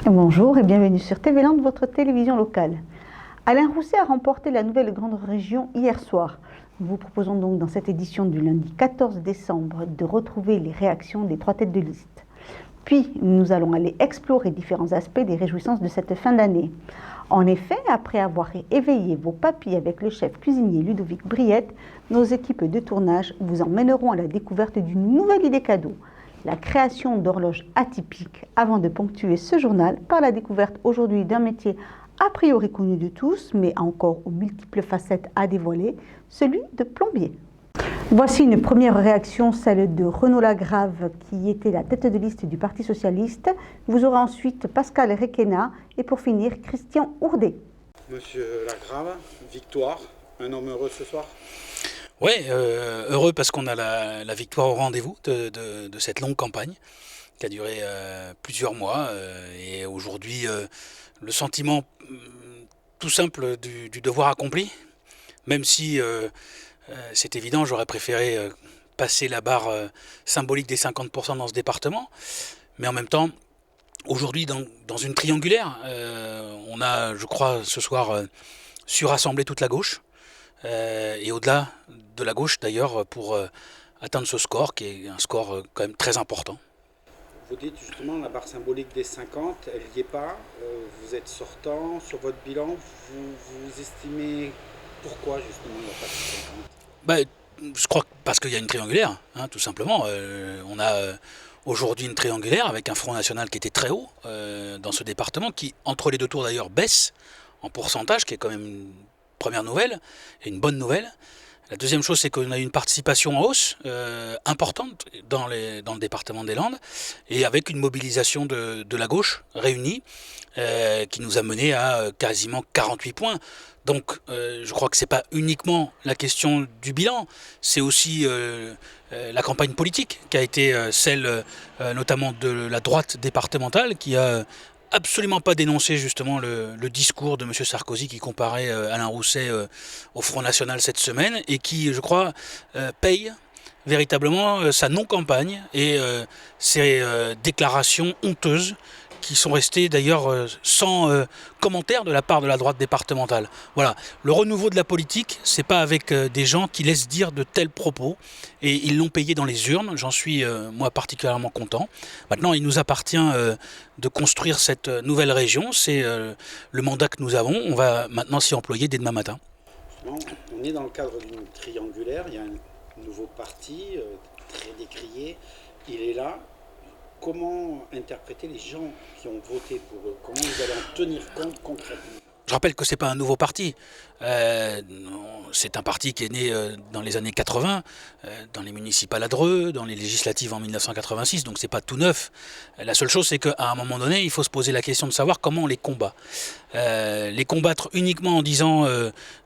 Bonjour et bienvenue sur TV Land, votre télévision locale. Alain Rousset a remporté la nouvelle grande région hier soir. Nous vous proposons donc dans cette édition du lundi 14 décembre de retrouver les réactions des trois têtes de liste. Puis nous allons aller explorer différents aspects des réjouissances de cette fin d'année. En effet, après avoir éveillé vos papilles avec le chef cuisinier Ludovic Briette, nos équipes de tournage vous emmèneront à la découverte d'une nouvelle idée cadeau. La création d'horloges atypiques avant de ponctuer ce journal par la découverte aujourd'hui d'un métier a priori connu de tous, mais encore aux multiples facettes à dévoiler, celui de plombier. Voici une première réaction, celle de Renaud Lagrave, qui était la tête de liste du Parti Socialiste. Vous aurez ensuite Pascal Requena et pour finir, Christian Ourdet. Monsieur Lagrave, victoire, un homme heureux ce soir? Oui, heureux parce qu'on a la victoire au rendez-vous de cette longue campagne qui a duré plusieurs mois et aujourd'hui le sentiment tout simple du devoir accompli, même si c'est évident, j'aurais préféré passer la barre symbolique des 50% dans ce département, mais en même temps, aujourd'hui dans une triangulaire, on a, je crois, ce soir su rassembler toute la gauche. Et au-delà de la gauche d'ailleurs pour atteindre ce score qui est un score quand même très important. Vous dites justement la barre symbolique des 50, elle n'y est pas, vous êtes sortant, sur votre bilan, vous estimez pourquoi justement il n'y a pas de 50? Je crois que parce qu'il y a une triangulaire, tout simplement. On a aujourd'hui une triangulaire avec un Front National qui était très haut dans ce département, qui entre les deux tours d'ailleurs baisse en pourcentage, qui est quand même une première nouvelle, et une bonne nouvelle. La deuxième chose, c'est qu'on a eu une participation en hausse importante dans le département des Landes, et avec une mobilisation de la gauche réunie, qui nous a mené à quasiment 48 points. Donc je crois que ce n'est pas uniquement la question du bilan, c'est aussi la campagne politique qui a été celle notamment de la droite départementale, qui a absolument pas dénoncé justement le discours de M. Sarkozy qui comparait Alain Rousset au Front National cette semaine et qui, je crois, paye véritablement sa non-campagne et ses déclarations honteuses qui sont restées d'ailleurs sans commentaire de la part de la droite départementale. Voilà, le renouveau de la politique, c'est pas avec des gens qui laissent dire de tels propos, et ils l'ont payé dans les urnes, j'en suis moi particulièrement content. Maintenant, il nous appartient de construire cette nouvelle région, c'est le mandat que nous avons, on va maintenant s'y employer dès demain matin. On est dans le cadre d'une triangulaire, il y a un nouveau parti très décrié, il est là. Comment interpréter les gens qui ont voté pour eux? Comment vous allez en tenir compte concrètement? Je rappelle que ce n'est pas un nouveau parti. C'est un parti qui est né dans les années 80, dans les municipales à Dreux, dans les législatives en 1986, donc c'est pas tout neuf. La seule chose, c'est qu'à un moment donné, il faut se poser la question de savoir comment on les combat. Les combattre uniquement en disant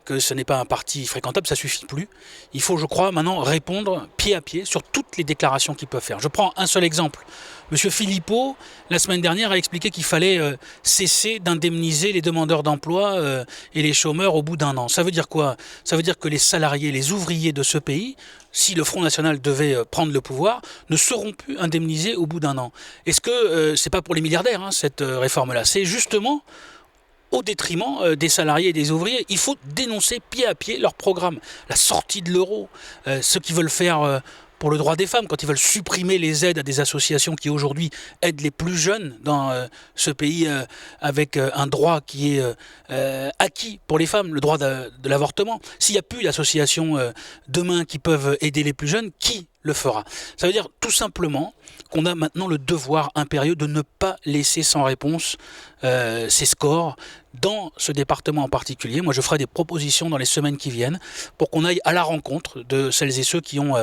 que ce n'est pas un parti fréquentable, ça suffit plus. Il faut, je crois, maintenant répondre pied à pied sur toutes les déclarations qu'ils peuvent faire. Je prends un seul exemple. Monsieur Philippot, la semaine dernière, a expliqué qu'il fallait cesser d'indemniser les demandeurs d'emploi et les chômeurs au bout d'un an. Ça veut dire quoi? Ça veut dire que les salariés, les ouvriers de ce pays, si le Front National devait prendre le pouvoir, ne seront plus indemnisés au bout d'un an. Est-ce que c'est pas pour les milliardaires, cette réforme-là? C'est justement au détriment des salariés et des ouvriers. Il faut dénoncer pied à pied leur programme. La sortie de l'euro, ceux qui veulent faire pour le droit des femmes, quand ils veulent supprimer les aides à des associations qui aujourd'hui aident les plus jeunes dans ce pays avec un droit qui est acquis pour les femmes, le droit de l'avortement. S'il n'y a plus d'associations demain qui peuvent aider les plus jeunes, qui le fera? Ça veut dire tout simplement qu'on a maintenant le devoir impérieux de ne pas laisser sans réponse ces scores dans ce département en particulier. Moi, je ferai des propositions dans les semaines qui viennent pour qu'on aille à la rencontre de celles et ceux qui ont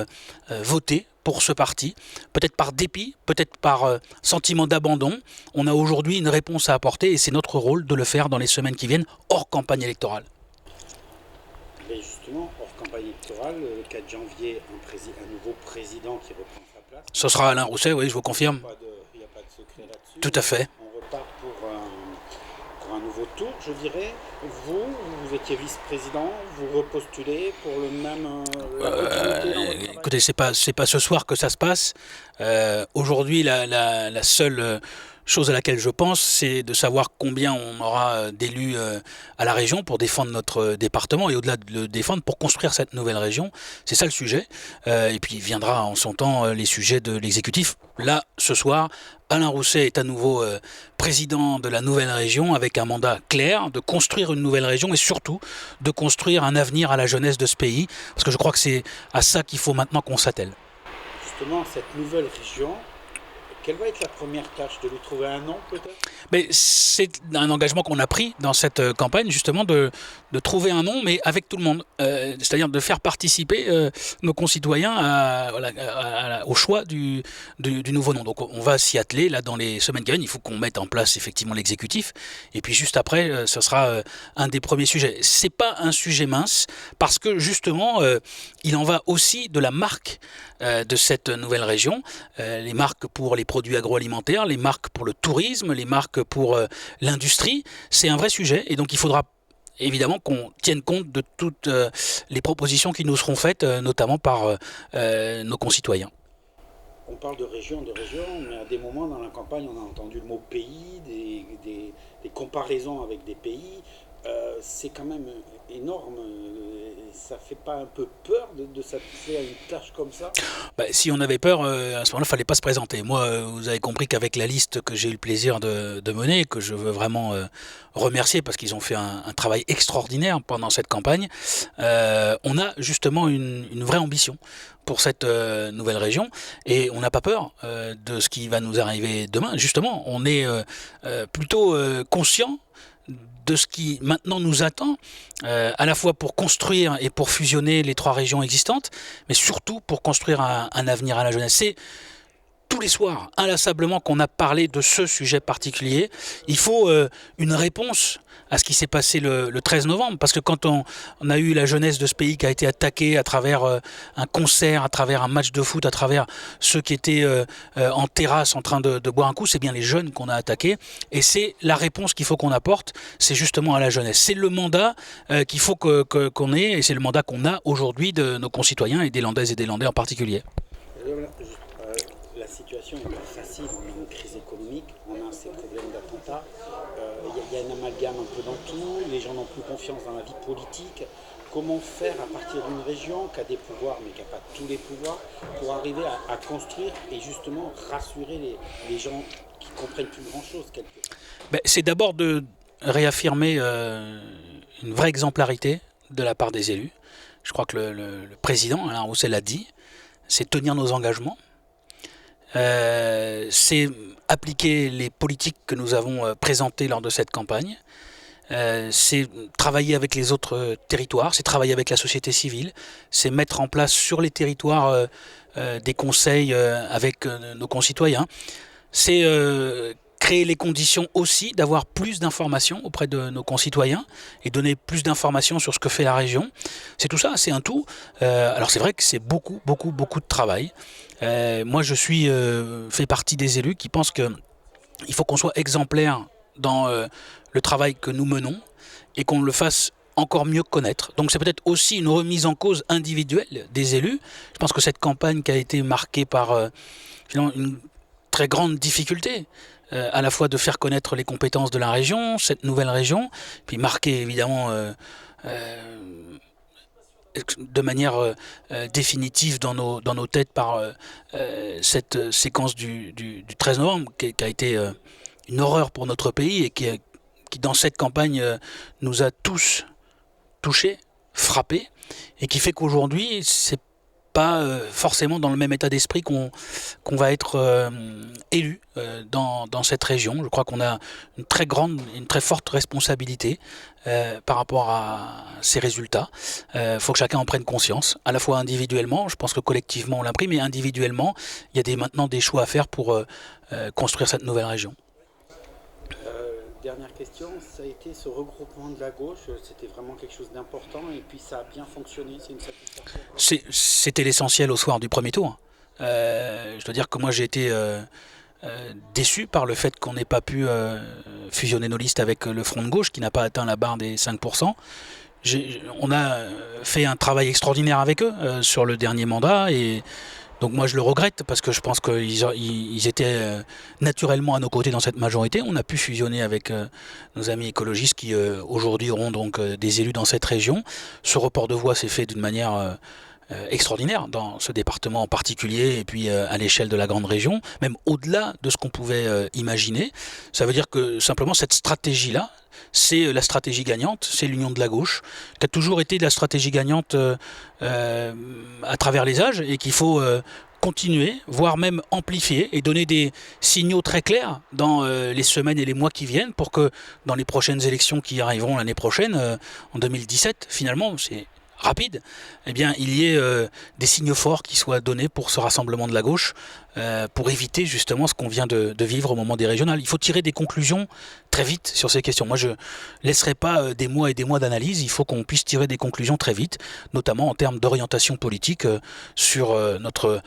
voté pour ce parti, peut-être par dépit, peut-être par sentiment d'abandon. On a aujourd'hui une réponse à apporter et c'est notre rôle de le faire dans les semaines qui viennent, hors campagne électorale. Et justement, hors campagne électorale, le 4 janvier, un nouveau président qui reprend sa place. Ce sera Alain Rousset, oui, je vous confirme. Il n'y a pas de secret là-dessus. Tout à fait. On repart pour un nouveau tour, je dirais. Vous étiez vice-président, vous repostulez pour le même... écoutez, c'est pas ce soir que ça se passe. Aujourd'hui, la seule chose à laquelle je pense, c'est de savoir combien on aura d'élus à la région pour défendre notre département et au-delà de le défendre, pour construire cette nouvelle région. C'est ça le sujet. Et puis viendra en son temps les sujets de l'exécutif. Là, ce soir, Alain Rousset est à nouveau président de la nouvelle région avec un mandat clair de construire une nouvelle région et surtout de construire un avenir à la jeunesse de ce pays. Parce que je crois que c'est à ça qu'il faut maintenant qu'on s'attelle. Justement, cette nouvelle région, quelle va être la première tâche? De lui trouver un nom peut-être? Mais c'est un engagement qu'on a pris dans cette campagne, justement, de trouver un nom, mais avec tout le monde. C'est-à-dire de faire participer nos concitoyens au choix du nouveau nom. Donc on va s'y atteler là dans les semaines qui viennent. Il faut qu'on mette en place effectivement l'exécutif. Et puis juste après, ce sera un des premiers sujets. C'est pas un sujet mince, parce que justement, il en va aussi de la marque de cette nouvelle région. Les marques pour les produits agroalimentaires, les marques pour le tourisme, les marques pour l'industrie. C'est un vrai sujet et donc il faudra évidemment qu'on tienne compte de toutes les propositions qui nous seront faites, notamment par nos concitoyens. On parle de région, mais à des moments dans la campagne, on a entendu le mot pays, des comparaisons avec des pays. C'est quand même énorme. Ça fait pas un peu peur de s'atteler à une tâche comme ça? Si on avait peur, à ce moment-là, il ne fallait pas se présenter. Moi, vous avez compris qu'avec la liste que j'ai eu le plaisir de mener, que je veux vraiment remercier parce qu'ils ont fait un travail extraordinaire pendant cette campagne, on a justement une vraie ambition pour cette nouvelle région et on n'a pas peur de ce qui va nous arriver demain. Justement, on est plutôt conscient de ce qui maintenant nous attend, à la fois pour construire et pour fusionner les 3 régions existantes, mais surtout pour construire un avenir à la jeunesse. C'est tous les soirs, inlassablement, qu'on a parlé de ce sujet particulier. Il faut une réponse à ce qui s'est passé le 13 novembre, parce que quand on a eu la jeunesse de ce pays qui a été attaquée à travers un concert, à travers un match de foot, à travers ceux qui étaient en terrasse en train de boire un coup, c'est bien les jeunes qu'on a attaqués, et c'est la réponse qu'il faut qu'on apporte, c'est justement à la jeunesse. C'est le mandat qu'il faut qu'on ait, et c'est le mandat qu'on a aujourd'hui de nos concitoyens, et des Landaises et des Landais en particulier. La situation n'est pas facile, on a une crise économique, on a ces problèmes d'attentats, il y a un amalgame un peu dans tout, les gens n'ont plus confiance dans la vie politique. Comment faire à partir d'une région qui a des pouvoirs mais qui n'a pas tous les pouvoirs pour arriver à construire et justement rassurer les gens qui ne comprennent plus grand-chose quelque part? C'est d'abord de réaffirmer une vraie exemplarité de la part des élus. Je crois que le président, Alain Rousset, l'a dit, c'est tenir nos engagements. C'est appliquer les politiques que nous avons présentées lors de cette campagne. C'est travailler avec les autres territoires, c'est travailler avec la société civile, c'est mettre en place sur les territoires des conseils avec nos concitoyens. C'est créer les conditions aussi d'avoir plus d'informations auprès de nos concitoyens et donner plus d'informations sur ce que fait la région. C'est tout ça, c'est un tout. Alors c'est vrai que c'est beaucoup de travail. Moi je fais partie des élus qui pensent qu'il faut qu'on soit exemplaire dans le travail que nous menons et qu'on le fasse encore mieux connaître. Donc c'est peut-être aussi une remise en cause individuelle des élus. Je pense que cette campagne qui a été marquée par une très grande difficulté, à la fois de faire connaître les compétences de la région, cette nouvelle région, puis marquée évidemment de manière définitive dans nos têtes par cette séquence du 13 novembre qui a été une horreur pour notre pays et qui dans cette campagne nous a tous touchés, frappés, et qui fait qu'aujourd'hui c'est pas forcément dans le même état d'esprit qu'on va être élu dans cette région. Je crois qu'on a une très forte responsabilité par rapport à ces résultats. Faut que chacun en prenne conscience, à la fois individuellement, je pense que collectivement on l'a pris, mais individuellement, il y a maintenant des choix à faire pour construire cette nouvelle région. Dernière question, ça a été ce regroupement de la gauche, c'était vraiment quelque chose d'important et puis ça a bien fonctionné, c'est une satisfaction? C'était l'essentiel au soir du premier tour. Je dois dire que moi j'ai été déçu par le fait qu'on n'ait pas pu fusionner nos listes avec le Front de gauche qui n'a pas atteint la barre des 5%. On a fait un travail extraordinaire avec eux sur le dernier mandat et Donc moi je le regrette parce que je pense qu'ils étaient naturellement à nos côtés dans cette majorité. On a pu fusionner avec nos amis écologistes qui aujourd'hui auront donc des élus dans cette région. Ce report de voix s'est fait d'une manière extraordinaire dans ce département en particulier et puis à l'échelle de la grande région, même au-delà de ce qu'on pouvait imaginer. Ça veut dire que simplement cette stratégie-là, c'est la stratégie gagnante, c'est l'union de la gauche, qui a toujours été la stratégie gagnante à travers les âges et qu'il faut continuer, voire même amplifier et donner des signaux très clairs dans les semaines et les mois qui viennent pour que dans les prochaines élections qui arriveront l'année prochaine, en 2017, finalement, c'est rapide, eh bien, il y ait des signes forts qui soient donnés pour ce rassemblement de la gauche, pour éviter justement ce qu'on vient de vivre au moment des régionales. Il faut tirer des conclusions très vite sur ces questions. Moi, je ne laisserai pas des mois et des mois d'analyse, il faut qu'on puisse tirer des conclusions très vite, notamment en termes d'orientation politique sur notre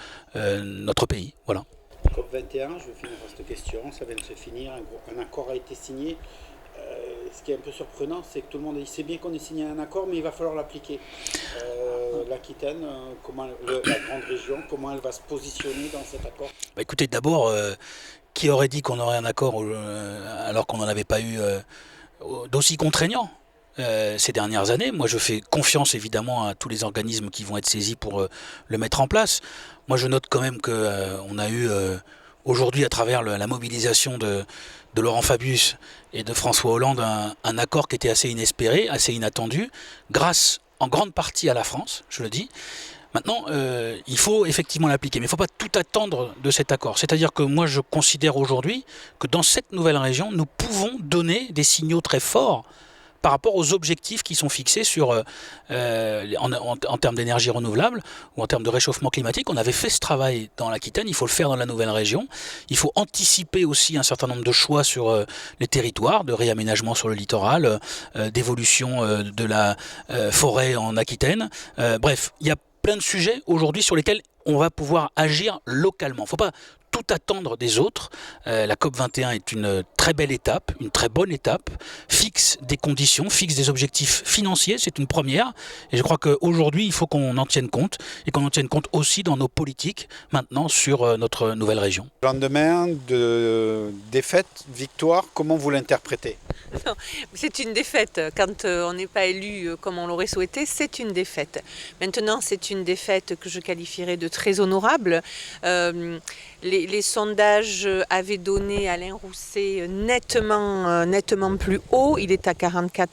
pays. Voilà. COP21, je vais finir par cette question, ça vient de se finir, un accord a été signé. Ce qui est un peu surprenant, c'est que tout le monde dit c'est bien qu'on ait signé un accord, mais il va falloir l'appliquer. L'Aquitaine, la grande région, comment elle va se positionner dans cet accord? Écoutez, d'abord, qui aurait dit qu'on aurait un accord alors qu'on n'en avait pas eu d'aussi contraignant ces dernières années? Moi, je fais confiance évidemment à tous les organismes qui vont être saisis pour le mettre en place. Moi, je note quand même qu'on a eu aujourd'hui, à travers la mobilisation de Laurent Fabius et de François Hollande, un accord qui était assez inespéré, assez inattendu, grâce en grande partie à la France, je le dis. Maintenant, il faut effectivement l'appliquer, mais il ne faut pas tout attendre de cet accord. C'est-à-dire que moi, je considère aujourd'hui que dans cette nouvelle région, nous pouvons donner des signaux très forts par rapport aux objectifs qui sont fixés en termes d'énergie renouvelable ou en termes de réchauffement climatique. On avait fait ce travail dans l'Aquitaine, il faut le faire dans la nouvelle région. Il faut anticiper aussi un certain nombre de choix sur les territoires, de réaménagement sur le littoral, d'évolution de la forêt en Aquitaine. Bref, il y a plein de sujets aujourd'hui sur lesquels on va pouvoir agir localement. Il ne faut pas tout attendre des autres. La COP21 est une très belle étape, une très bonne étape, fixe des conditions, fixe des objectifs financiers, c'est une première. Et je crois qu'aujourd'hui, il faut qu'on en tienne compte et qu'on en tienne compte aussi dans nos politiques maintenant sur notre nouvelle région. Le lendemain de défaite, victoire, comment vous l'interprétez? Non, c'est une défaite. Quand on n'est pas élu comme on l'aurait souhaité, c'est une défaite. Maintenant, c'est une défaite que je qualifierais de très honorable. Les sondages avaient donné Alain Rousset nettement plus haut. Il est à 44%.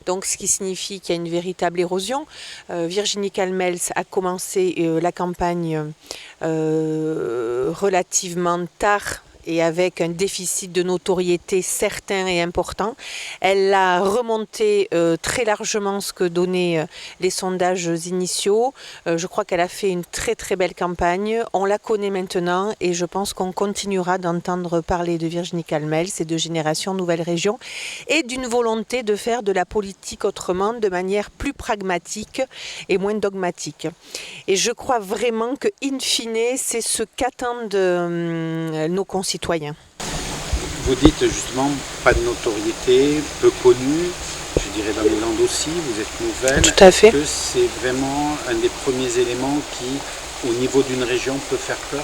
Donc, ce qui signifie qu'il y a une véritable érosion. Virginie Calmels a commencé la campagne relativement tard et avec un déficit de notoriété certain et important. Elle a remonté très largement ce que donnaient les sondages initiaux. Je crois qu'elle a fait une très très belle campagne. On la connaît maintenant et je pense qu'on continuera d'entendre parler de Virginie Calmels et de Génération Nouvelle Région et d'une volonté de faire de la politique autrement, de manière plus pragmatique et moins dogmatique. Et je crois vraiment que, in fine, c'est ce qu'attendent nos concitoyens. Vous dites justement pas de notoriété, peu connue, je dirais dans les Landes aussi, vous êtes nouvelle. Tout à fait. Est-ce que c'est vraiment un des premiers éléments qui, au niveau d'une région, peut faire peur?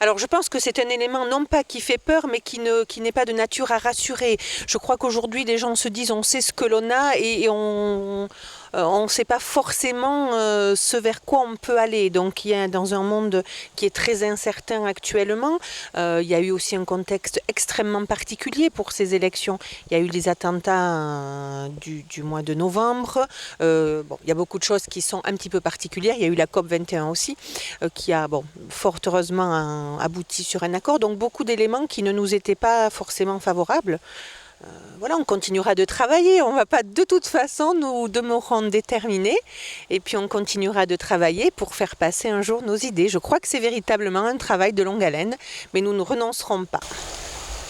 Alors je pense que c'est un élément non pas qui fait peur, mais qui n'est pas de nature à rassurer. Je crois qu'aujourd'hui les gens se disent on sait ce que l'on a et on ne sait pas forcément ce vers quoi on peut aller. Donc il y a dans un monde qui est très incertain actuellement, il y a eu aussi un contexte extrêmement particulier pour ces élections. Il y a eu les attentats du mois de novembre. Il y a beaucoup de choses qui sont un petit peu particulières. Il y a eu la COP21 aussi, qui a fort heureusement abouti sur un accord. Donc beaucoup d'éléments qui ne nous étaient pas forcément favorables. Voilà, on continuera de travailler, on ne va pas de toute façon, nous demeurons déterminés et puis on continuera de travailler pour faire passer un jour nos idées. Je crois que c'est véritablement un travail de longue haleine, mais nous ne renoncerons pas.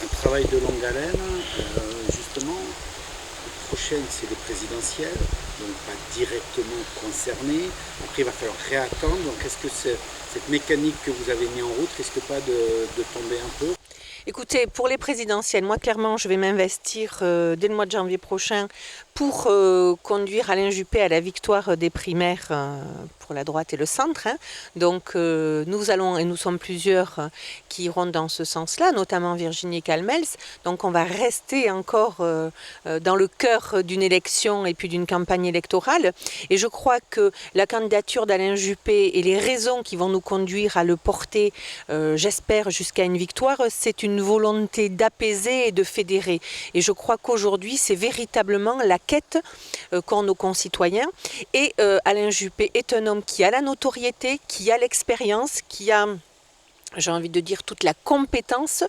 Un travail de longue haleine, justement, la prochaine c'est les présidentielles, donc pas directement concernées. Après il va falloir réattendre, donc est-ce que cette mécanique que vous avez mis en route risque pas de tomber un peu? Écoutez, pour les présidentielles, moi clairement je vais m'investir dès le mois de janvier prochain pour conduire Alain Juppé à la victoire des primaires pour la droite et le centre. Hein. Donc nous allons, et nous sommes plusieurs qui iront dans ce sens-là, notamment Virginie Calmels. Donc on va rester encore dans le cœur d'une élection et puis d'une campagne électorale. Et je crois que la candidature d'Alain Juppé et les raisons qui vont nous conduire à le porter, j'espère, jusqu'à une victoire, c'est une volonté d'apaiser et de fédérer. Et je crois qu'aujourd'hui, c'est véritablement la quête qu'ont nos concitoyens. Et Alain Juppé est un homme qui a la notoriété, qui a l'expérience, qui a, j'ai envie de dire, toute la compétence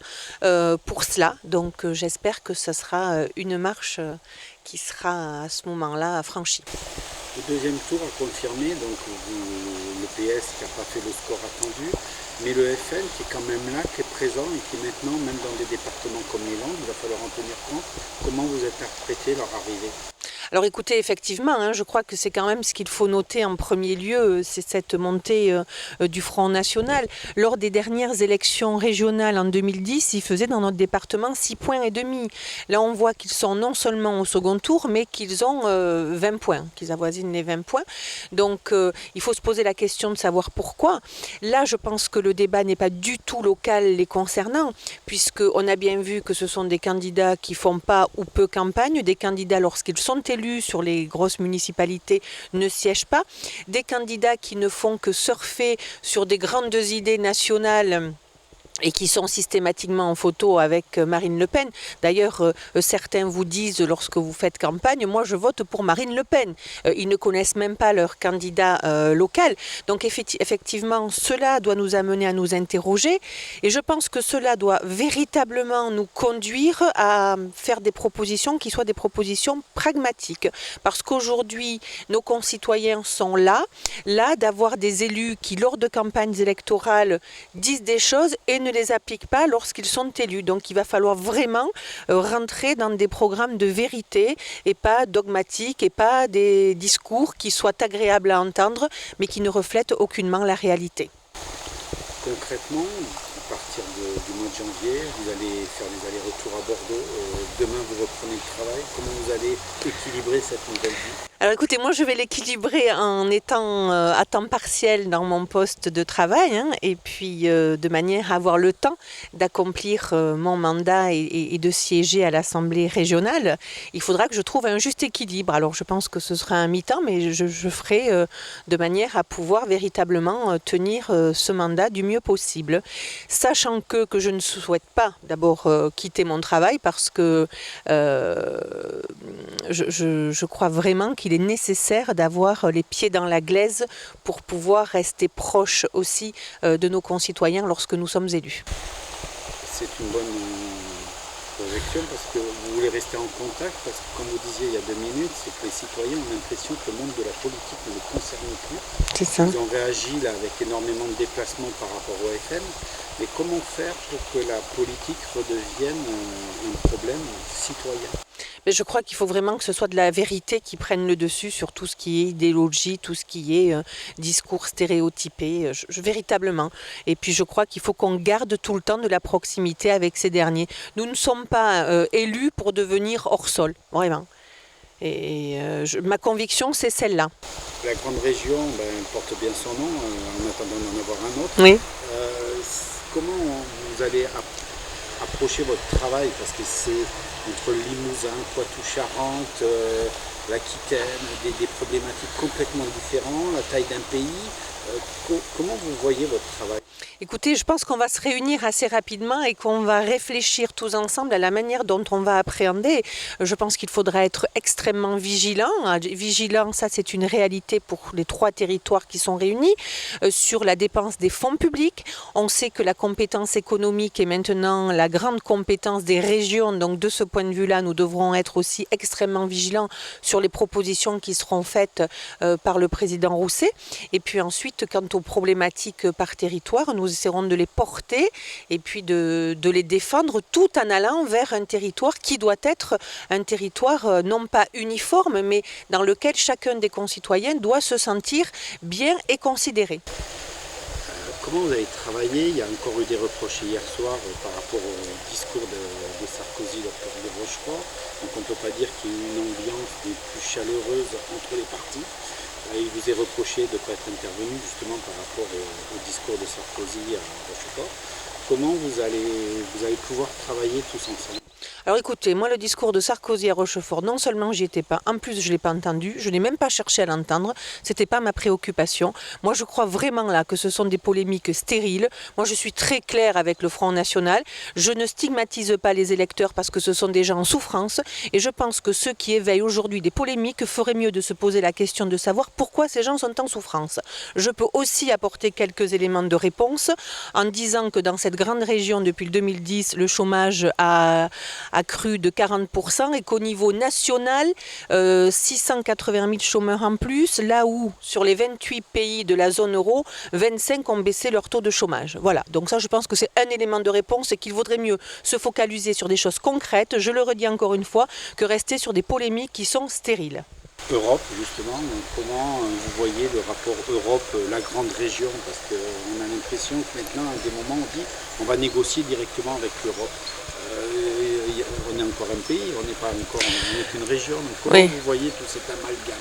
pour cela. Donc j'espère que ce sera une marche qui sera à ce moment-là franchie. Le deuxième tour a confirmé, donc le PS qui n'a pas fait le score attendu, mais le FN qui est quand même là, qui est présent et qui maintenant, même dans des départements comme les Landes, il va falloir en tenir compte. Comment vous interprétez leur arrivée ? Alors écoutez, effectivement, hein, je crois que c'est quand même ce qu'il faut noter en premier lieu, c'est cette montée du Front National. Lors des dernières élections régionales en 2010, ils faisaient dans notre département 6,5 points. Là, on voit qu'ils sont non seulement au second tour, mais qu'ils ont 20 points, qu'ils avoisinent les 20 points. Donc il faut se poser la question de savoir pourquoi. Là, je pense que le débat n'est pas du tout local les concernant, puisqu'on a bien vu que ce sont des candidats qui font pas ou peu campagne, des candidats lorsqu'ils sont élus sur les grosses municipalités ne siègent pas, des candidats qui ne font que surfer sur des grandes idées nationales et qui sont systématiquement en photo avec Marine Le Pen. D'ailleurs, certains vous disent, lorsque vous faites campagne, moi je vote pour Marine Le Pen. Ils ne connaissent même pas leur candidat local. Donc effectivement, cela doit nous amener à nous interroger. Et je pense que cela doit véritablement nous conduire à faire des propositions qui soient des propositions pragmatiques. Parce qu'aujourd'hui, nos concitoyens sont là d'avoir des élus qui, lors de campagnes électorales, disent des choses et ne les appliquent pas lorsqu'ils sont élus. Donc il va falloir vraiment rentrer dans des programmes de vérité et pas dogmatiques et pas des discours qui soient agréables à entendre mais qui ne reflètent aucunement la réalité. Concrètement, à partir du mois de janvier, vous allez faire des allers-retours à Bordeaux. Demain, vous reprenez le travail. Comment vous allez équilibrer cette nouvelle vie ? Alors écoutez, moi je vais l'équilibrer en étant à temps partiel dans mon poste de travail hein, et puis de manière à avoir le temps d'accomplir mon mandat et de siéger à l'Assemblée régionale. Il faudra que je trouve un juste équilibre. Alors je pense que ce sera un mi-temps, mais je ferai de manière à pouvoir véritablement tenir ce mandat du mieux possible. Sachant que je ne souhaite pas d'abord quitter mon travail parce que je crois vraiment qu'il est nécessaire d'avoir les pieds dans la glaise pour pouvoir rester proche aussi de nos concitoyens lorsque nous sommes élus. C'est une bonne projection parce que vous voulez rester en contact, parce que comme vous disiez il y a 2 minutes, c'est que les citoyens ont l'impression que le monde de la politique ne les concerne plus. C'est ça. Ils ont réagi là avec énormément de déplacements par rapport au FM. Mais comment faire pour que la politique redevienne un problème citoyen ? Mais je crois qu'il faut vraiment que ce soit de la vérité qui prenne le dessus sur tout ce qui est idéologie, tout ce qui est discours stéréotypé, véritablement. Et puis je crois qu'il faut qu'on garde tout le temps de la proximité avec ces derniers. Nous ne sommes pas élus pour devenir hors sol, vraiment. Et ma conviction, c'est celle-là. La grande région porte bien son nom, en attendant d'en avoir un autre. Oui. Comment vous allez approcher votre travail, parce que c'est entre le Limousin, Poitou-Charentes, l'Aquitaine, des problématiques complètement différentes, la taille d'un pays. Comment vous voyez votre travail ? Écoutez, je pense qu'on va se réunir assez rapidement et qu'on va réfléchir tous ensemble à la manière dont on va appréhender. Je pense qu'il faudra être extrêmement vigilant. Vigilant, ça c'est une réalité pour les 3 territoires qui sont réunis. Sur la dépense des fonds publics, on sait que la compétence économique est maintenant la grande compétence des régions. Donc de ce point de vue-là, nous devrons être aussi extrêmement vigilants sur les propositions qui seront faites par le président Rousset. Et puis ensuite, quant aux problématiques par territoire, nous essaierons de les porter et puis de les défendre tout en allant vers un territoire qui doit être un territoire non pas uniforme, mais dans lequel chacun des concitoyens doit se sentir bien et considéré. Comment vous avez travaillé? Il y a encore eu des reproches hier soir par rapport au discours de Sarkozy lors de Rochefort. Donc on ne peut pas dire qu'il y ait une ambiance des plus chaleureuse entre les partis. Il vous est reproché de ne pas être intervenu justement par rapport au discours de Sarkozy à Rochefort. Comment vous allez pouvoir travailler tous ensemble? Alors écoutez, moi le discours de Sarkozy à Rochefort, non seulement j'y étais pas, en plus je ne l'ai pas entendu, je n'ai même pas cherché à l'entendre, c'était pas ma préoccupation. Moi je crois vraiment là que ce sont des polémiques stériles. Moi je suis très claire avec le Front National, je ne stigmatise pas les électeurs parce que ce sont des gens en souffrance et je pense que ceux qui éveillent aujourd'hui des polémiques feraient mieux de se poser la question de savoir pourquoi ces gens sont en souffrance. Je peux aussi apporter quelques éléments de réponse en disant que dans cette grande région depuis le 2010, le chômage a cru de 40% et qu'au niveau national, 680 000 chômeurs en plus, là où sur les 28 pays de la zone euro, 25 ont baissé leur taux de chômage. Voilà, donc ça je pense que c'est un élément de réponse et qu'il vaudrait mieux se focaliser sur des choses concrètes, je le redis encore une fois, que rester sur des polémiques qui sont stériles. Europe, justement, comment vous voyez le rapport Europe, la grande région? Parce qu'on a l'impression que maintenant, à des moments, on dit on va négocier directement avec l'Europe. On est encore un pays, on n'est qu'une région. Donc comment vous voyez tout cet amalgame?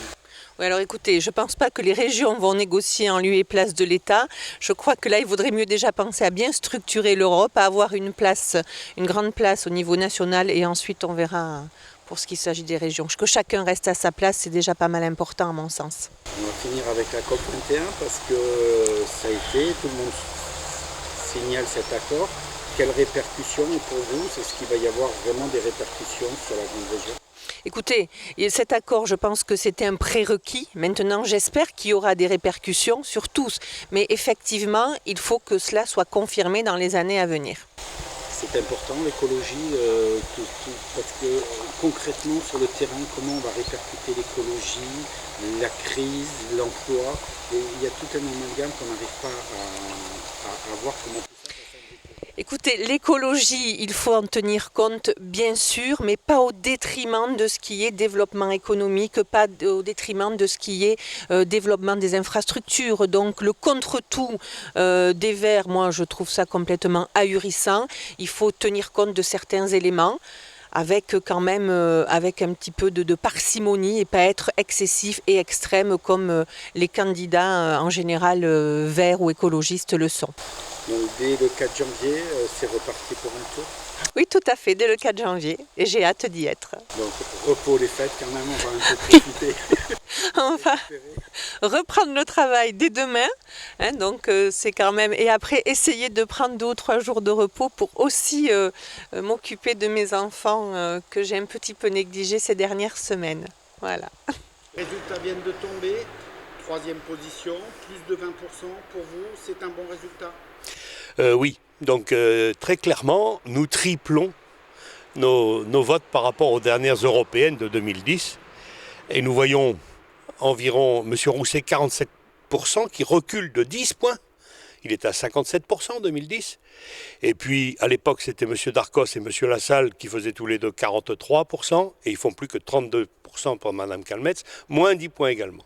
Oui, alors écoutez, je ne pense pas que les régions vont négocier en lieu et place de l'État. Je crois que là, il vaudrait mieux déjà penser à bien structurer l'Europe, à avoir une grande place au niveau national et ensuite on verra pour ce qui s'agit des régions. Que chacun reste à sa place, c'est déjà pas mal important à mon sens. On va finir avec la COP 21 parce que ça a été, tout le monde signale cet accord. Quelles répercussions pour vous? C'est ce qu'il va y avoir vraiment des répercussions sur la grande région? Écoutez, cet accord, je pense que c'était un prérequis. Maintenant, j'espère qu'il y aura des répercussions sur tous. Mais effectivement, il faut que cela soit confirmé dans les années à venir. C'est important l'écologie, parce que concrètement sur le terrain, comment on va répercuter l'écologie, la crise, l'emploi, et il y a tout un amalgame qu'on n'arrive pas à voir comment tout ça va s'exécuter. Écoutez, l'écologie, il faut en tenir compte, bien sûr, mais pas au détriment de ce qui est développement économique, pas au détriment de ce qui est développement des infrastructures. Donc le contre-tout des Verts, moi je trouve ça complètement ahurissant. Il faut tenir compte de certains éléments, avec quand même avec un petit peu de parcimonie et pas être excessif et extrême comme les candidats en général verts ou écologistes le sont. Donc dès le 4 janvier, c'est reparti pour un tour? Oui, tout à fait, dès le 4 janvier, et j'ai hâte d'y être. Donc repos les fêtes quand même, on va un peu profiter. On va reprendre le travail dès demain, hein, donc c'est quand même... Et après, essayer de prendre 2 ou 3 jours de repos pour aussi m'occuper de mes enfants que j'ai un petit peu négligés ces dernières semaines. Voilà. Les résultats viennent de tomber, 3e position, plus de 20% pour vous, c'est un bon résultat? Oui, donc très clairement, nous triplons nos votes par rapport aux dernières européennes de 2010. Et nous voyons environ M. Rousset 47% qui recule de 10 points. Il était à 57% en 2010. Et puis à l'époque, c'était M. Darcos et M. Lassalle qui faisaient tous les deux 43%. Et ils font plus que 32% pour Mme Calmetz, moins 10 points également.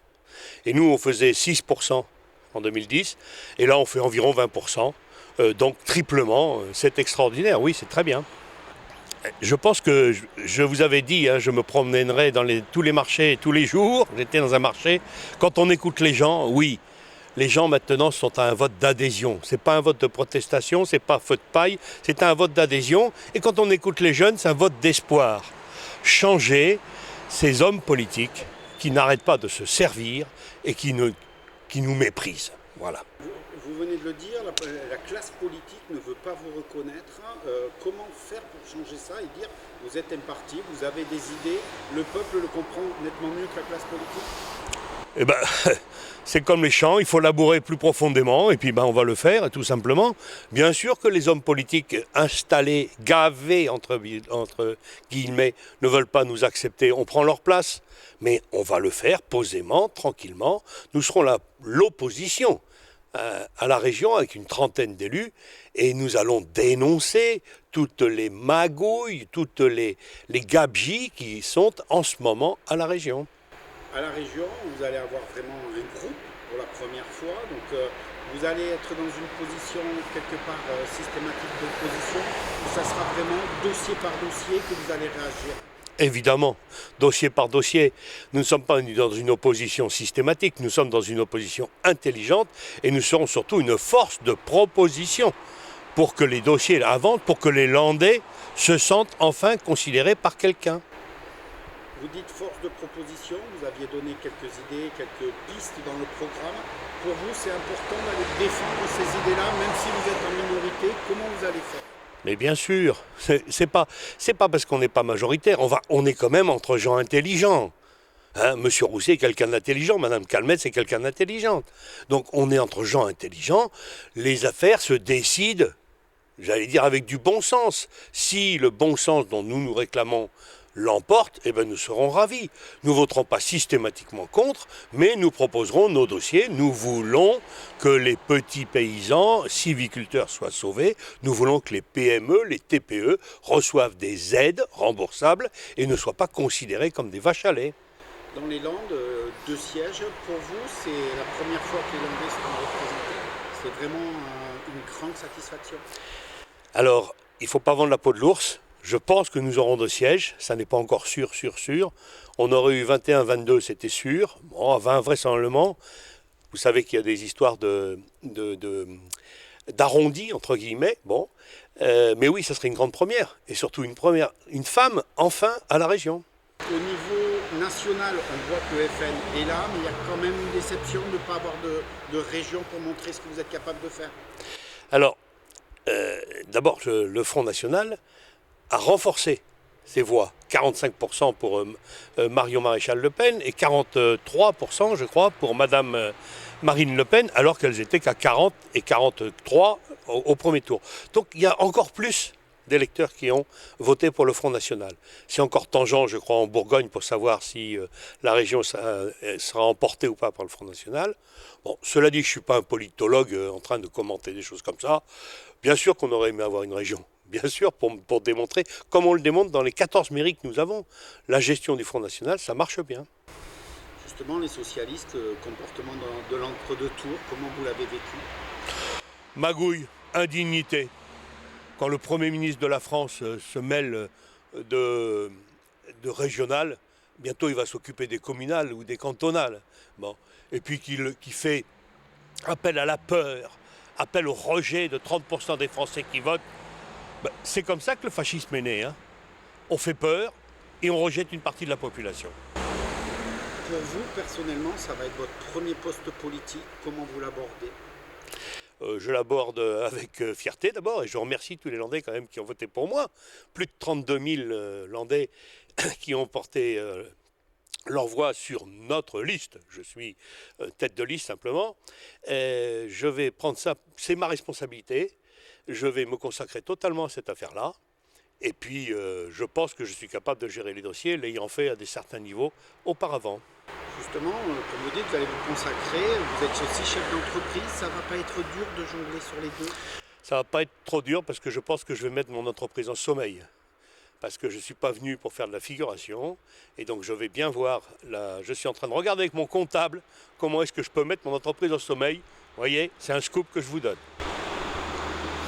Et nous, on faisait 6% en 2010. Et là, on fait environ 20%. Donc triplement, c'est extraordinaire, oui, c'est très bien. Je pense que je vous avais dit, je me promènerais dans tous les marchés tous les jours, j'étais dans un marché. Quand on écoute les gens, oui, les gens maintenant sont à un vote d'adhésion. Ce n'est pas un vote de protestation, ce n'est pas feu de paille, c'est un vote d'adhésion. Et quand on écoute les jeunes, c'est un vote d'espoir. Changer ces hommes politiques qui n'arrêtent pas de se servir et qui nous méprisent. Voilà. Vous venez de le dire, la classe politique ne veut pas vous reconnaître. Comment faire pour changer ça et dire vous êtes un parti, vous avez des idées, le peuple le comprend nettement mieux que la classe politique? Eh ben, c'est comme les champs, il faut labourer plus profondément et puis on va le faire tout simplement. Bien sûr que les hommes politiques installés, gavés entre guillemets, ne veulent pas nous accepter, on prend leur place. Mais on va le faire posément, tranquillement. Nous serons l'opposition à la région avec une trentaine d'élus et nous allons dénoncer toutes les magouilles, toutes les gabegies qui sont en ce moment à la région. À la région, vous allez avoir vraiment un groupe pour la première fois. Donc vous allez être dans une position quelque part systématique d'opposition, ou ça sera vraiment dossier par dossier que vous allez réagir? Évidemment, dossier par dossier. Nous ne sommes pas dans une opposition systématique, nous sommes dans une opposition intelligente et nous serons surtout une force de proposition pour que les dossiers avancent, pour que les Landais se sentent enfin considérés par quelqu'un. Vous dites force de proposition, vous aviez donné quelques idées, quelques pistes dans le programme. Pour vous, c'est important d'aller défendre ces idées-là, même si vous êtes en minorité. Comment vous allez faire? Mais bien sûr, c'est pas parce qu'on n'est pas majoritaire, on est quand même entre gens intelligents. Hein, Monsieur Rousset est quelqu'un d'intelligent, Madame Calmette c'est quelqu'un d'intelligente. Donc on est entre gens intelligents, les affaires se décident, j'allais dire avec du bon sens. Si le bon sens dont nous réclamons l'emporte, eh bien nous serons ravis. Nous ne voterons pas systématiquement contre, mais nous proposerons nos dossiers. Nous voulons que les petits paysans, civiculteurs soient sauvés. Nous voulons que les PME, les TPE reçoivent des aides remboursables et ne soient pas considérés comme des vaches à lait. Dans les Landes, 2 sièges, pour vous, c'est la première fois que les Landais seront représentés. C'est vraiment une grande satisfaction. Alors, il ne faut pas vendre la peau de l'ours. Je pense que nous aurons 2 sièges, ça n'est pas encore sûr. On aurait eu 21, 22, c'était sûr. Bon, à 20, vraisemblablement. Vous savez qu'il y a des histoires d'arrondis, entre guillemets. Bon. Mais oui, ça serait une grande première. Et surtout une femme, enfin, à la région. Au niveau national, on voit que le FN est là, mais il y a quand même une déception de ne pas avoir de région pour montrer ce que vous êtes capable de faire. Alors, d'abord, le Front National a renforcé ses voix. 45% pour Marion Maréchal Le Pen et 43%, je crois, pour Madame Marine Le Pen, alors qu'elles étaient qu'à 40 et 43 au premier tour. Donc il y a encore plus d'électeurs qui ont voté pour le Front National. C'est encore tangent, je crois, en Bourgogne pour savoir si la région sera emportée ou pas par le Front National. Bon, cela dit, je ne suis pas un politologue en train de commenter des choses comme ça. Bien sûr qu'on aurait aimé avoir une région. Bien sûr, pour démontrer, comme on le démontre dans les 14 mairies que nous avons, la gestion du Front National, ça marche bien. Justement, les socialistes, comportement de l'entre-deux tours, comment vous l'avez vécu? Magouille, indignité. Quand le Premier ministre de la France se mêle de régional, bientôt il va s'occuper des communales ou des cantonales. Bon. Et puis qui fait appel à la peur, appel au rejet de 30% des Français qui votent. Ben, c'est comme ça que le fascisme est né. Hein. On fait peur et on rejette une partie de la population. Pour vous, personnellement, ça va être votre premier poste politique. Comment vous l'abordez? Je l'aborde avec fierté d'abord, et je remercie tous les Landais quand même qui ont voté pour moi. Plus de 32 000 Landais qui ont porté leur voix sur notre liste. Je suis tête de liste simplement. Je vais prendre ça, c'est ma responsabilité. Je vais me consacrer totalement à cette affaire-là. Et puis, je pense que je suis capable de gérer les dossiers, l'ayant fait à des certains niveaux auparavant. Justement, comme vous dites, vous allez vous consacrer, vous êtes aussi chef d'entreprise, ça ne va pas être dur de jongler sur les deux? Ça ne va pas être trop dur parce que je pense que je vais mettre mon entreprise en sommeil. Parce que je ne suis pas venu pour faire de la figuration. Et donc je vais bien voir, je suis en train de regarder avec mon comptable comment est-ce que je peux mettre mon entreprise en sommeil. Vous voyez, c'est un scoop que je vous donne.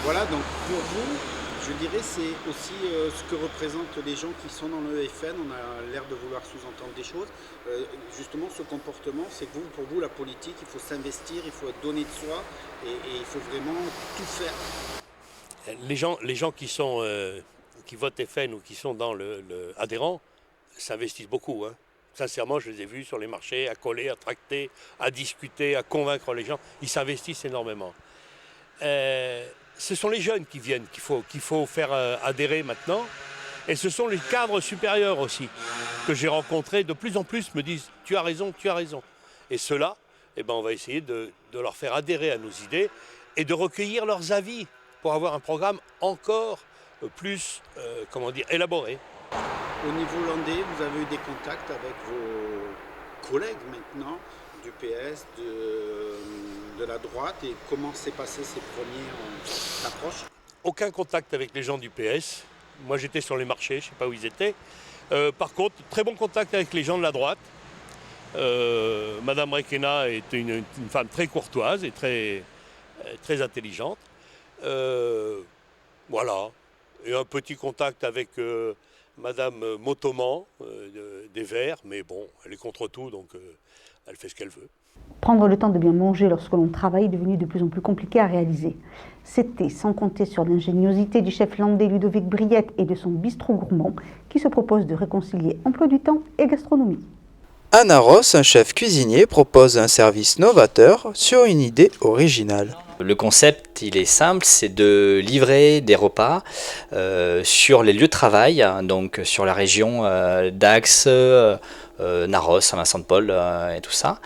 Voilà, donc pour vous, je dirais c'est aussi ce que représentent les gens qui sont dans le FN. On a l'air de vouloir sous-entendre des choses. Justement, ce comportement, c'est que pour vous, la politique, il faut s'investir, il faut donner de soi et il faut vraiment tout faire. Les gens qui votent FN ou qui sont dans le adhérent s'investissent beaucoup. Hein. Sincèrement, je les ai vus sur les marchés, à coller, à tracter, à discuter, à convaincre les gens. Ils s'investissent énormément. Ce sont les jeunes qui viennent, qu'il faut faire adhérer maintenant. Et ce sont les cadres supérieurs aussi, que j'ai rencontrés de plus en plus, me disent « tu as raison, tu as raison ». Et ceux-là, eh ben, on va essayer de leur faire adhérer à nos idées et de recueillir leurs avis pour avoir un programme encore plus élaboré. Au niveau landais, vous avez eu des contacts avec vos collègues maintenant du PS, de la droite, et comment s'est passé ces premières approches? Aucun contact avec les gens du PS. Moi j'étais sur les marchés, je ne sais pas où ils étaient. Par contre, très bon contact avec les gens de la droite. Madame Requena est une femme très courtoise et très intelligente. Voilà. Et un petit contact avec Madame Motoman des Verts, mais bon, elle est contre tout, donc elle fait ce qu'elle veut. Prendre le temps de bien manger lorsque l'on travaille est devenu de plus en plus compliqué à réaliser. C'était sans compter sur l'ingéniosité du chef landais Ludovic Briette et de son bistrot gourmand qui se propose de réconcilier emploi du temps et gastronomie. Anna Ross, un chef cuisinier, propose un service novateur sur une idée originale. Le concept, il est simple, c'est de livrer des repas sur les lieux de travail, donc sur la région d'Ax, Narros, Saint-Vincent-de-Paul et tout ça.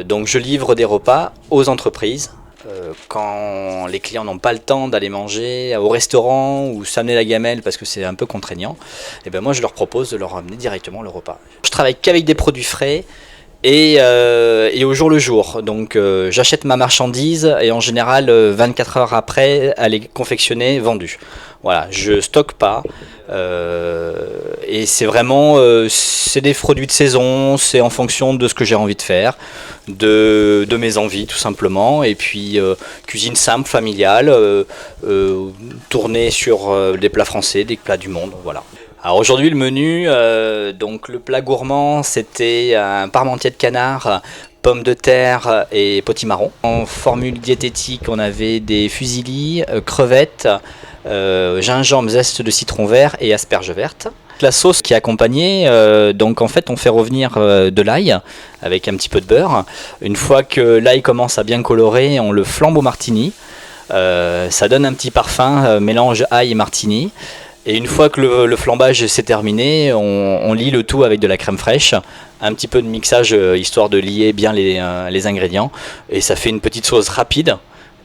Donc je livre des repas aux entreprises. Quand les clients n'ont pas le temps d'aller manger au restaurant ou s'amener la gamelle parce que c'est un peu contraignant, et ben moi je leur propose de leur amener directement le repas. Je travaille qu'avec des produits frais et au jour le jour. Donc j'achète ma marchandise et en général 24 heures après elle est confectionnée, vendue. Voilà, je stocke pas et c'est vraiment c'est des produits de saison, c'est en fonction de ce que j'ai envie de faire, de mes envies tout simplement, et puis cuisine simple, familiale, tournée sur des plats français, des plats du monde, voilà. Alors aujourd'hui le menu, donc le plat gourmand c'était un parmentier de canard, pommes de terre et potimarron. En formule diététique on avait des fusillis, crevettes, gingembre, zeste de citron vert et asperges vertes. La sauce qui est accompagnée, donc en fait on fait revenir de l'ail avec un petit peu de beurre. Une fois que l'ail commence à bien colorer, on le flambe au martini. Ça donne un petit parfum, mélange ail et martini. Et une fois que le flambage s'est terminé, on lie le tout avec de la crème fraîche, un petit peu de mixage histoire de lier bien les ingrédients. Et ça fait une petite sauce rapide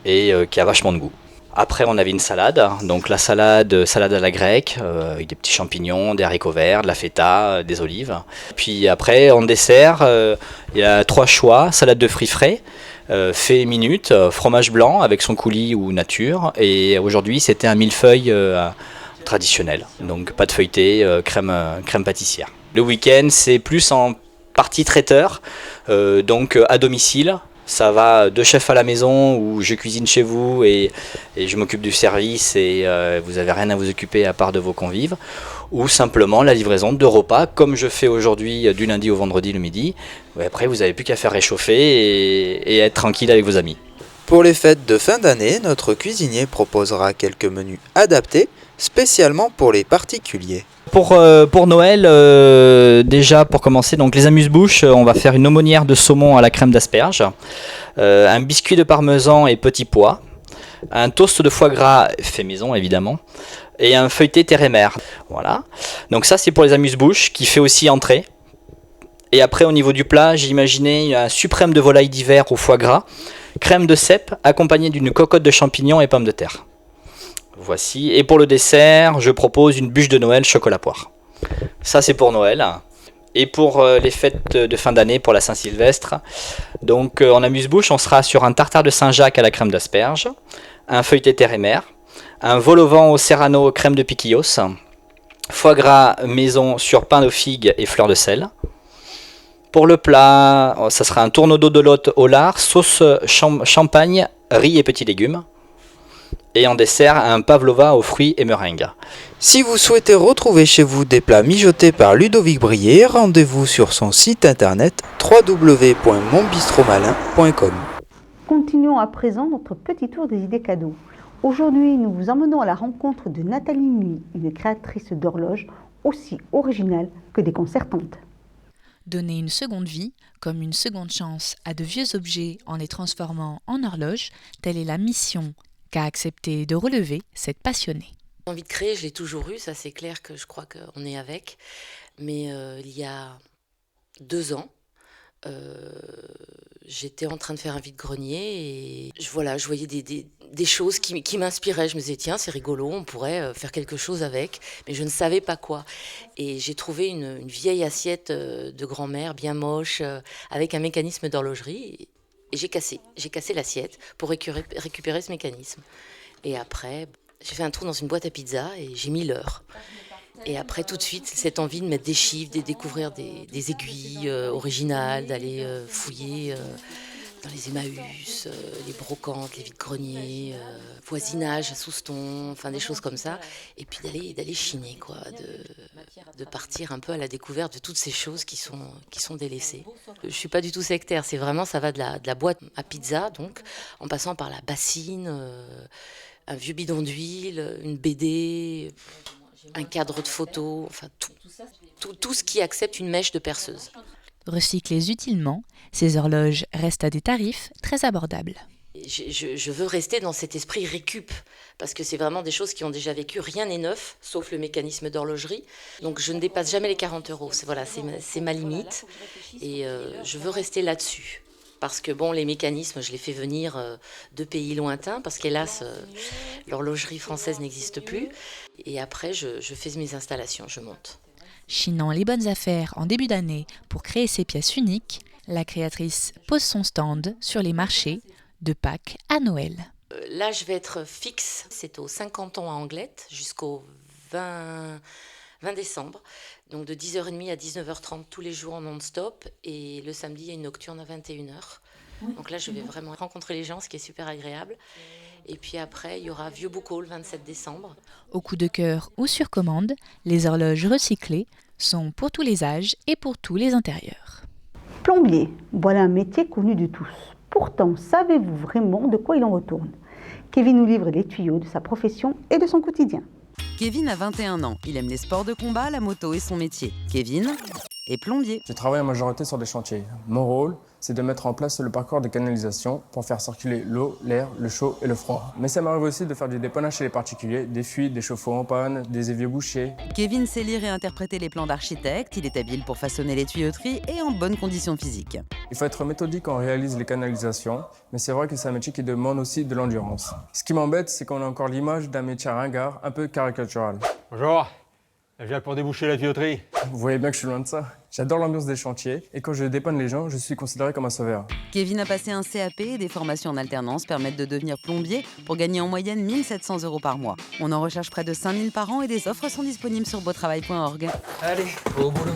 et qui a vachement de goût. Après on avait une salade, donc la salade à la grecque, avec des petits champignons, des haricots verts, de la feta, des olives. Puis après en dessert, il y a 3 choix, salade de fruits frais, fait minute, fromage blanc avec son coulis ou nature. Et aujourd'hui c'était un millefeuille traditionnel, donc pâte feuilletée, crème pâtissière. Le week-end c'est plus en partie traiteur, donc à domicile. Ça va de chef à la maison où je cuisine chez vous et je m'occupe du service et vous n'avez rien à vous occuper à part de vos convives. Ou simplement la livraison de repas comme je fais aujourd'hui du lundi au vendredi le midi. Et après vous n'avez plus qu'à faire réchauffer et être tranquille avec vos amis. Pour les fêtes de fin d'année, notre cuisinier proposera quelques menus adaptés spécialement pour les particuliers. Pour Noël, déjà pour commencer, donc les amuse-bouches, on va faire une aumônière de saumon à la crème d'asperges, un biscuit de parmesan et petits pois, un toast de foie gras fait maison évidemment, et un feuilleté terre et mer. Voilà. Donc ça c'est pour les amuse-bouches qui fait aussi entrée. Et après au niveau du plat, j'ai imaginé un suprême de volaille d'hiver au foie gras, crème de cèpe accompagnée d'une cocotte de champignons et pommes de terre. Voici. Et pour le dessert, je propose une bûche de Noël chocolat poire. Ça c'est pour Noël. Et pour les fêtes de fin d'année, pour la Saint-Sylvestre, donc en amuse-bouche, on sera sur un tartare de Saint-Jacques à la crème d'asperges, un feuilleté terre et mer, un vol au vent au serrano crème de piquillos, foie gras maison sur pain de figue et fleurs de sel. Pour le plat, ça sera un tourneau d'eau de Lot au lard, sauce champagne, riz et petits légumes. Et en dessert, un pavlova aux fruits et meringues. Si vous souhaitez retrouver chez vous des plats mijotés par Ludovic Briet, rendez-vous sur son site internet www.monbistromalin.com. Continuons à présent notre petit tour des idées cadeaux. Aujourd'hui, nous vous emmenons à la rencontre de Nathalie Nuy, une créatrice d'horloges aussi originale que déconcertante. Donner une seconde vie, comme une seconde chance, à de vieux objets en les transformant en horloges, telle est la mission qu'a accepté de relever cette passionnée. Envie de créer, je l'ai toujours eu, ça c'est clair que je crois qu'on est avec. Mais il y a 2 ans, j'étais en train de faire un vide-grenier et je voyais des choses qui m'inspiraient. Je me disais, tiens, c'est rigolo, on pourrait faire quelque chose avec, mais je ne savais pas quoi. Et j'ai trouvé une vieille assiette de grand-mère, bien moche, avec un mécanisme d'horlogerie. Et j'ai cassé l'assiette pour récupérer ce mécanisme. Et après, j'ai fait un trou dans une boîte à pizza et j'ai mis l'heure. Et après, tout de suite, cette envie de mettre des chiffres, de découvrir des aiguilles originales, d'aller fouiller dans les Emmaüs, les brocantes, les vides-greniers, voisinage à Souston, enfin des choses comme ça. Et puis d'aller chiner, quoi, de partir un peu à la découverte de toutes ces choses qui sont délaissées. Je ne suis pas du tout sectaire, c'est vraiment, ça va de la boîte à pizza, donc, en passant par la bassine, un vieux bidon d'huile, une BD, un cadre de photo, enfin tout ce qui accepte une mèche de perceuse. Recyclées utilement, ces horloges restent à des tarifs très abordables. Je veux rester dans cet esprit récup, parce que c'est vraiment des choses qui ont déjà vécu, rien n'est neuf, sauf le mécanisme d'horlogerie. Donc je ne dépasse jamais les 40 €, c'est ma limite, et je veux rester là-dessus. Parce que bon, les mécanismes, je les fais venir de pays lointains, parce qu'hélas, l'horlogerie française n'existe plus. Et après, je fais mes installations, je monte. Chinant les bonnes affaires en début d'année pour créer ses pièces uniques, la créatrice pose son stand sur les marchés de Pâques à Noël. Là, je vais être fixe, c'est aux 50 ans à Anglette, jusqu'au 20 décembre. Donc de 10h30 à 19h30 tous les jours en non-stop. Et le samedi, il y a une nocturne à 21h. Donc là, je vais vraiment rencontrer les gens, ce qui est super agréable. Et puis après, il y aura Vieux Boucau le 27 décembre. Au coup de cœur ou sur commande, les horloges recyclées sont pour tous les âges et pour tous les intérieurs. Plombier, voilà un métier connu de tous. Pourtant, savez-vous vraiment de quoi il en retourne? Kevin nous livre les tuyaux de sa profession et de son quotidien. Kevin a 21 ans. Il aime les sports de combat, la moto et son métier. Kevin est plombier. Je travaille en majorité sur des chantiers. Mon rôle, c'est de mettre en place le parcours de canalisation pour faire circuler l'eau, l'air, le chaud et le froid. Mais ça m'arrive aussi de faire du dépannage chez les particuliers, des fuites, des chauffe-eau en panne, des éviers bouchés. Kevin sait lire et interpréter les plans d'architecte. Il est habile pour façonner les tuyauteries et en bonne condition physique. Il faut être méthodique quand on réalise les canalisations, mais c'est vrai que c'est un métier qui demande aussi de l'endurance. Ce qui m'embête, c'est qu'on a encore l'image d'un métier ringard, un peu caricatural. Bonjour, je viens pour déboucher la tuyauterie. Vous voyez bien que je suis loin de ça. J'adore l'ambiance des chantiers et quand je dépanne les gens, je suis considéré comme un sauveur. Kevin a passé un CAP et des formations en alternance permettent de devenir plombier pour gagner en moyenne 1 700 € par mois. On en recherche près de 5 000 par an et des offres sont disponibles sur beautravail.org. Allez, au boulot.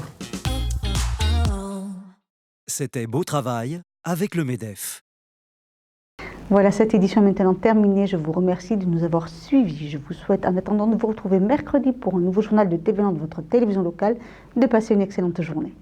C'était Beau Travail avec le MEDEF. Voilà, cette édition est maintenant terminée. Je vous remercie de nous avoir suivis. Je vous souhaite, en attendant de vous retrouver mercredi pour un nouveau journal de TV1 de votre télévision locale, de passer une excellente journée.